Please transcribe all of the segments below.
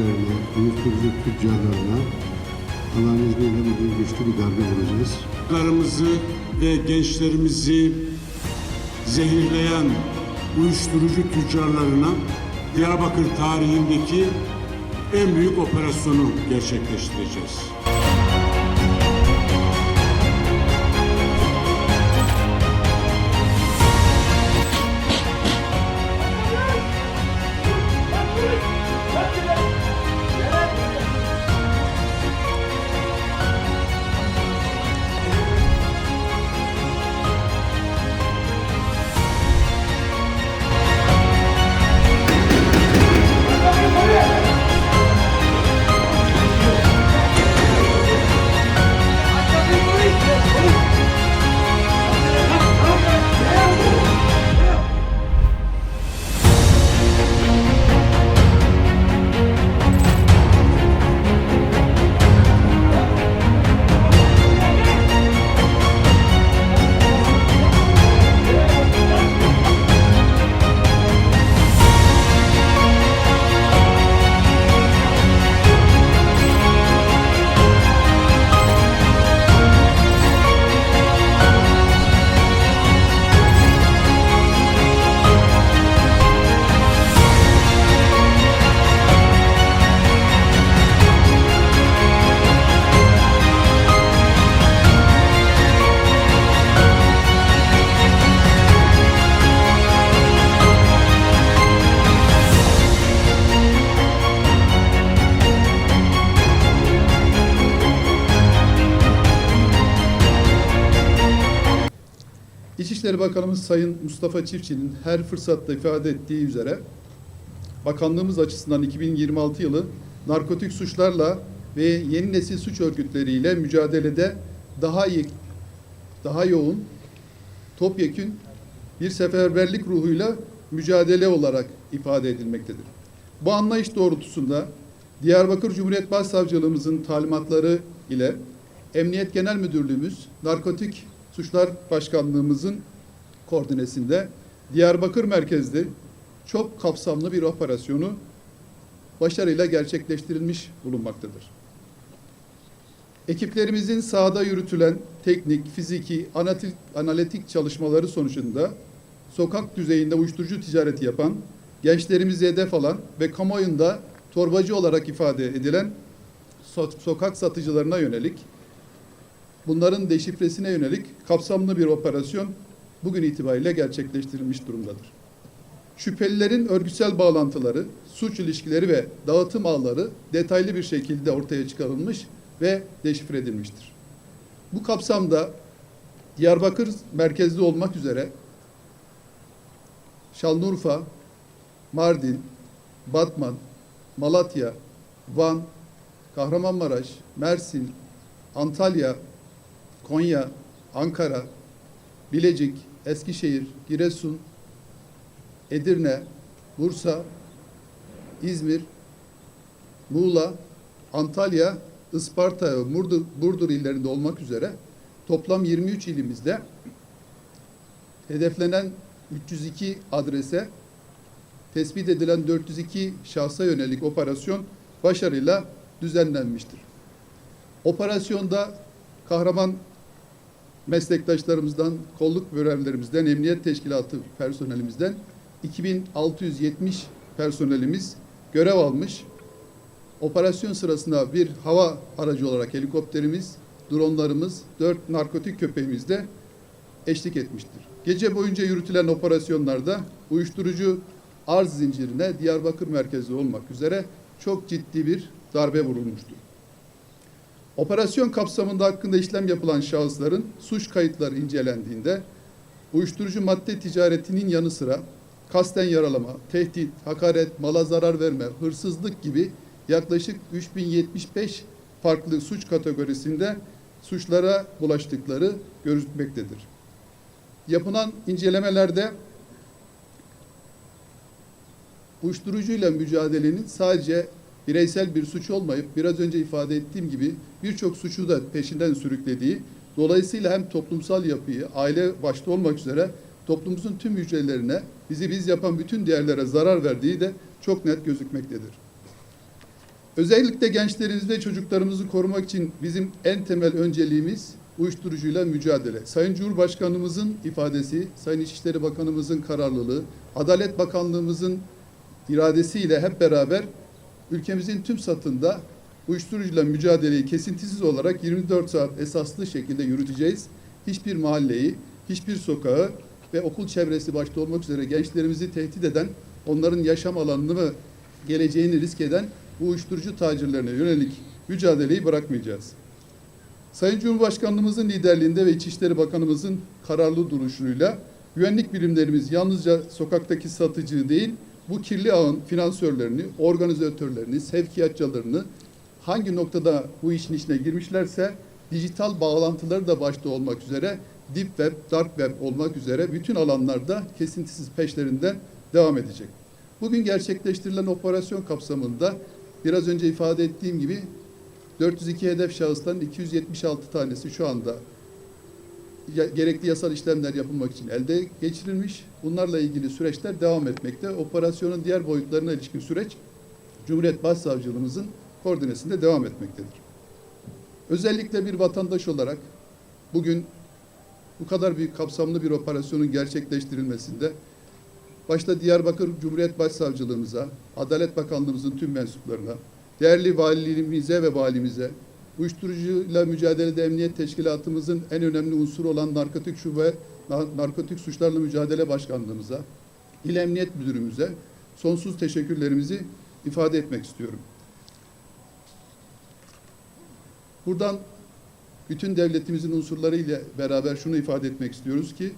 örgütlerine, uyuşturucu tüccarlarına Allah'ın izniyle bugün güçlü bir darbe vuracağız. Çocuklarımızı ve gençlerimizi zehirleyen uyuşturucu tüccarlarına Diyarbakır tarihindeki en büyük operasyonu gerçekleştireceğiz. İçişleri Bakanımız Sayın Mustafa Çiftçi'nin her fırsatta ifade ettiği üzere bakanlığımız açısından 2026 yılı narkotik suçlarla ve yeni nesil suç örgütleriyle mücadelede daha yoğun, topyekün bir seferberlik ruhuyla mücadele olarak ifade edilmektedir. Bu anlayış doğrultusunda Diyarbakır Cumhuriyet Başsavcılığımızın talimatları ile Emniyet Genel Müdürlüğümüz, Narkotik Suçlar Başkanlığımızın koordinesinde Diyarbakır merkezli çok kapsamlı bir operasyonu başarıyla gerçekleştirilmiş bulunmaktadır. Ekiplerimizin sahada yürütülen teknik, fiziki, analitik çalışmaları sonucunda sokak düzeyinde uyuşturucu ticareti yapan, gençlerimizi hedef alan ve kamuoyunda torbacı olarak ifade edilen sokak satıcılarına yönelik, bunların deşifresine yönelik kapsamlı bir operasyon bugün itibariyle gerçekleştirilmiş durumdadır. Şüphelilerin örgütsel bağlantıları, suç ilişkileri ve dağıtım ağları detaylı bir şekilde ortaya çıkarılmış ve deşifre edilmiştir. Bu kapsamda Diyarbakır merkezli olmak üzere Şanlıurfa, Mardin, Batman, Malatya, Van, Kahramanmaraş, Mersin, Antalya, Konya, Ankara, Bilecik, Eskişehir, Giresun, Edirne, Bursa, İzmir, Muğla, Antalya, Isparta ve Burdur illerinde olmak üzere toplam 23 ilimizde hedeflenen 302 adrese tespit edilen 402 şahsa yönelik operasyon başarıyla düzenlenmiştir. Operasyonda kahraman meslektaşlarımızdan, kolluk görevlilerimizden, emniyet teşkilatı personelimizden 2670 personelimiz görev almış. Operasyon sırasında bir hava aracı olarak helikopterimiz, dronlarımız, 4 narkotik köpeğimiz de eşlik etmiştir. Gece boyunca yürütülen operasyonlarda uyuşturucu arz zincirine Diyarbakır merkezli olmak üzere çok ciddi bir darbe vurulmuştur. Operasyon kapsamında hakkında işlem yapılan şahısların suç kayıtları incelendiğinde uyuşturucu madde ticaretinin yanı sıra kasten yaralama, tehdit, hakaret, mala zarar verme, hırsızlık gibi yaklaşık 3075 farklı suç kategorisinde suçlara bulaştıkları görülmektedir. Yapılan incelemelerde uyuşturucuyla mücadelenin sadece bireysel bir suç olmayıp biraz önce ifade ettiğim gibi birçok suçu da peşinden sürüklediği, dolayısıyla hem toplumsal yapıyı, aile başta olmak üzere toplumumuzun tüm hücrelerine, bizi biz yapan bütün değerlere zarar verdiği de çok net gözükmektedir. Özellikle gençlerimizi ve çocuklarımızı korumak için bizim en temel önceliğimiz uyuşturucuyla mücadele. Sayın Cumhurbaşkanımızın ifadesi, Sayın İçişleri Bakanımızın kararlılığı, Adalet Bakanlığımızın iradesiyle hep beraber ülkemizin tüm satında uyuşturucuyla mücadeleyi kesintisiz olarak 24 saat esaslı şekilde yürüteceğiz. Hiçbir mahalleyi, hiçbir sokağı ve okul çevresi başta olmak üzere gençlerimizi tehdit eden, onların yaşam alanını ve geleceğini risk eden bu uyuşturucu tacirlerine yönelik mücadeleyi bırakmayacağız. Sayın Cumhurbaşkanlığımızın liderliğinde ve İçişleri Bakanımızın kararlı duruşuyla güvenlik birimlerimiz yalnızca sokaktaki satıcıyı değil, bu kirli ağın finansörlerini, organizatörlerini, sevkiyatçılarını hangi noktada bu işin içine girmişlerse dijital bağlantıları da başta olmak üzere deep web, dark web olmak üzere bütün alanlarda kesintisiz peşlerinden devam edecek. Bugün gerçekleştirilen operasyon kapsamında biraz önce ifade ettiğim gibi 402 hedef şahısların 276 tanesi şu anda gerekli yasal işlemler yapılmak için elde geçirilmiş. Bunlarla ilgili süreçler devam etmekte. Operasyonun diğer boyutlarına ilişkin süreç Cumhuriyet Başsavcılığımızın koordinesinde devam etmektedir. Özellikle bir vatandaş olarak bugün bu kadar büyük kapsamlı bir operasyonun gerçekleştirilmesinde başta Diyarbakır Cumhuriyet Başsavcılığımıza, Adalet Bakanlığımızın tüm mensuplarına, değerli valiliğimize ve valimize, uyuşturucuyla mücadelede emniyet teşkilatımızın en önemli unsuru olan narkotik şube, narkotik suçlarla mücadele başkanlığımıza, İl Emniyet Müdürümüze sonsuz teşekkürlerimizi ifade etmek istiyorum. Buradan bütün devletimizin unsurları ile beraber şunu ifade etmek istiyoruz ki,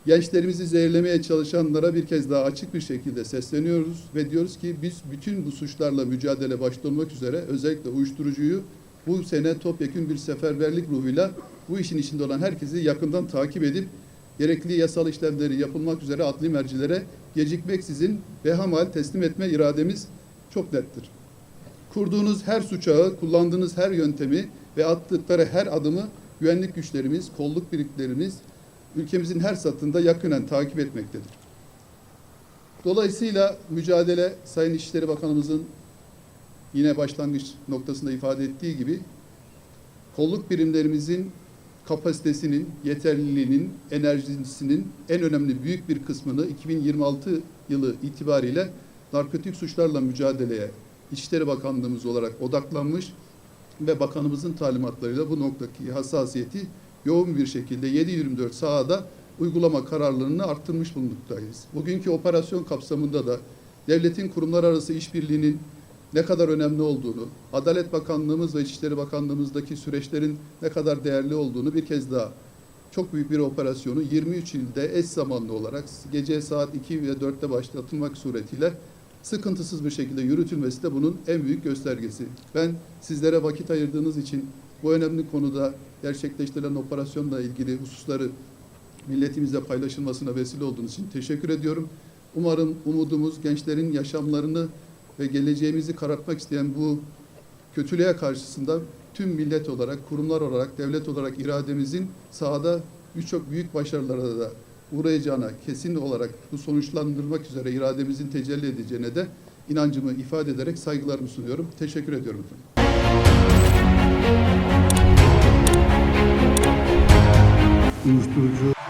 gençlerimizi zehirlemeye çalışanlara bir kez daha açık bir şekilde sesleniyoruz ve diyoruz ki biz bütün bu suçlarla mücadele başta olmak üzere özellikle uyuşturucuyu bu sene topyekün bir seferberlik ruhuyla bu işin içinde olan herkesi yakından takip edip gerekli yasal işlemleri yapılmak üzere adli mercilere gecikmeksizin behamal teslim etme irademiz çok nettir. Kurduğunuz her suç ağı, kullandığınız her yöntemi ve attıkları her adımı güvenlik güçlerimiz, kolluk birliklerimiz ülkemizin her satında yakinen takip etmektedir. Dolayısıyla mücadele Sayın İçişleri Bakanımızın yine başlangıç noktasında ifade ettiği gibi kolluk birimlerimizin kapasitesinin, yeterliliğinin, enerjisinin en önemli büyük bir kısmını 2026 yılı itibariyle narkotik suçlarla mücadeleye İçişleri Bakanlığımız olarak odaklanmış ve bakanımızın talimatlarıyla bu noktadaki hassasiyeti yoğun bir şekilde 7/24 sahada uygulama kararlarını arttırmış bulunmaktayız. Bugünkü operasyon kapsamında da devletin kurumlar arası işbirliğinin ne kadar önemli olduğunu, Adalet Bakanlığımız ve İçişleri Bakanlığımızdaki süreçlerin ne kadar değerli olduğunu bir kez daha çok büyük bir operasyonu 23 ilde eş zamanlı olarak gece saat 2 ve 4'te başlatılmak suretiyle sıkıntısız bir şekilde yürütülmesi de bunun en büyük göstergesi. Ben sizlere vakit ayırdığınız için bu önemli konuda gerçekleştirilen operasyonla ilgili hususları milletimizle paylaşılmasına vesile olduğunuz için teşekkür ediyorum. Umarım umudumuz gençlerin yaşamlarını ve geleceğimizi karartmak isteyen bu kötülüğe karşısında tüm millet olarak, kurumlar olarak, devlet olarak irademizin sahada birçok büyük başarılara da uğrayacağına kesin olarak bu sonuçlandırmak üzere irademizin tecelli edeceğine de inancımı ifade ederek saygılarımı sunuyorum. Teşekkür ediyorum efendim. Uyuşturucu